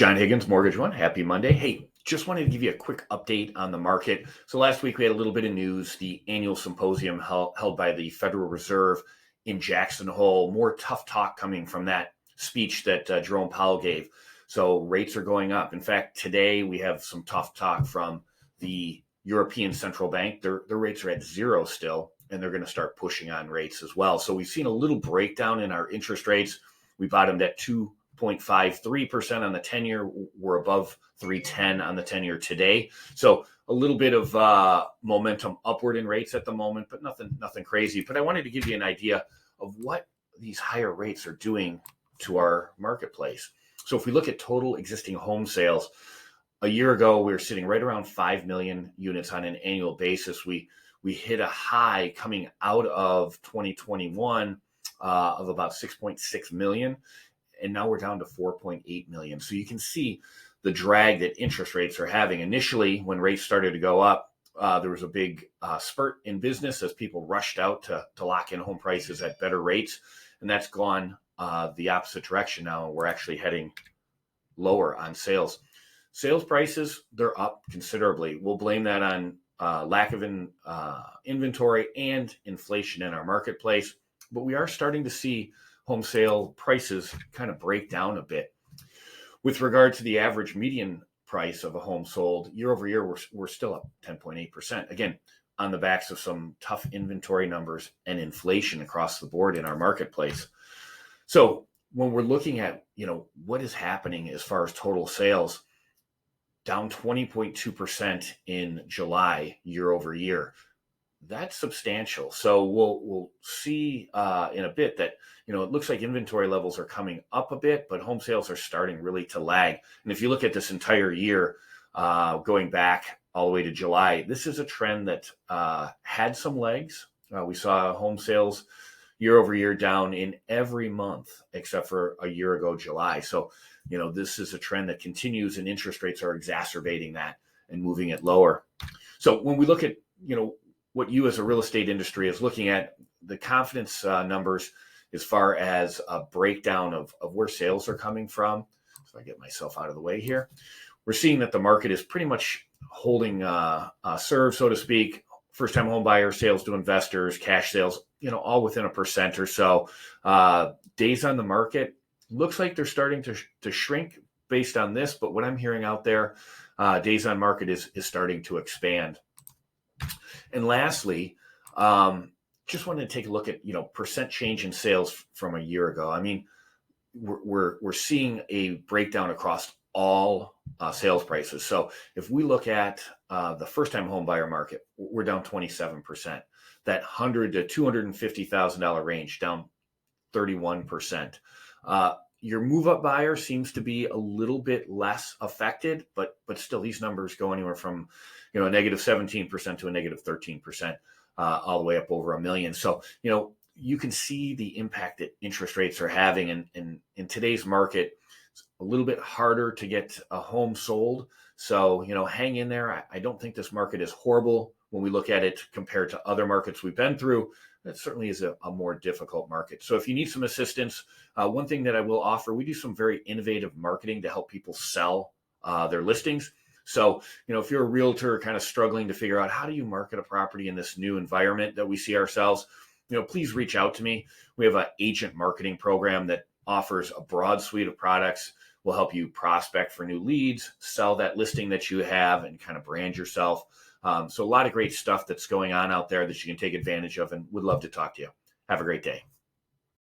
John Higgins, Mortgage One. Happy Monday. Hey, just wanted to give you a quick update on the market. So last week we had a little bit of news, the annual symposium held by the Federal Reserve in Jackson Hole. More tough talk coming from that speech that Jerome Powell gave. So rates are going up. In fact, today we have some tough talk from the European Central Bank. Their rates are at zero still, and they're going to start pushing on rates as well. So we've seen a little breakdown in our interest rates. We bottomed at 2.53% on the 10-year. We're above 3.10 on the 10-year today. So a little bit of momentum upward in rates at the moment, but nothing crazy. But I wanted to give you an idea of what these higher rates are doing to our marketplace. So if we look at total existing home sales, a year ago we were sitting right around 5 million units on an annual basis. We hit a high coming out of 2021 of about 6.6 million. And now we're down to 4.8 million. So you can see the drag that interest rates are having. Initially, when rates started to go up, there was a big spurt in business as people rushed out to lock in home prices at better rates. And that's gone the opposite direction now. We're actually heading lower on sales. Sales prices, they're up considerably. We'll blame that on lack of inventory and inflation in our marketplace. But we are starting to see home sale prices kind of break down a bit. With regard to the average median price of a home sold, year over year, we're still up 10.8%. Again, on the backs of some tough inventory numbers and inflation across the board in our marketplace. So when we're looking at, what is happening as far as total sales, down 20.2% in July year over year. That's substantial. So we'll see in a bit that, it looks like inventory levels are coming up a bit, but home sales are starting really to lag. And if you look at this entire year, going back all the way to July, this is a trend that had some legs. We saw home sales year over year down in every month except for a year ago, July. So, this is a trend that continues, and interest rates are exacerbating that and moving it lower. So when we look at, what you as a real estate industry is looking at, the confidence numbers as far as a breakdown of where sales are coming from. So I get myself out of the way here. We're seeing that the market is pretty much holding serve, so to speak. First-time home buyer sales to investors, cash sales, all within 1% or so. Days on the market, looks like they're starting to shrink based on this, but what I'm hearing out there, days on market is starting to expand. And lastly, just wanted to take a look at, percent change in sales from a year ago. I mean, we're seeing a breakdown across all sales prices. So if we look at the first-time home buyer market, we're down 27%. That $100,000 to $250,000 range down 31%. Your move-up buyer seems to be a little bit less affected, but still these numbers go anywhere from a negative 17% to a negative 13%, all the way up over 1 million. So you can see the impact that interest rates are having, and in today's market, it's a little bit harder to get a home sold. So hang in there. I don't think this market is horrible when we look at it compared to other markets we've been through. That certainly is a more difficult market. So if you need some assistance, one thing that I will offer, we do some very innovative marketing to help people sell their listings. So, if you're a realtor kind of struggling to figure out how do you market a property in this new environment that we see ourselves, please reach out to me. We have an agent marketing program that offers a broad suite of products. We'll help you prospect for new leads, sell that listing that you have, and kind of brand yourself. So a lot of great stuff that's going on out there that you can take advantage of, and would love to talk to you. Have a great day.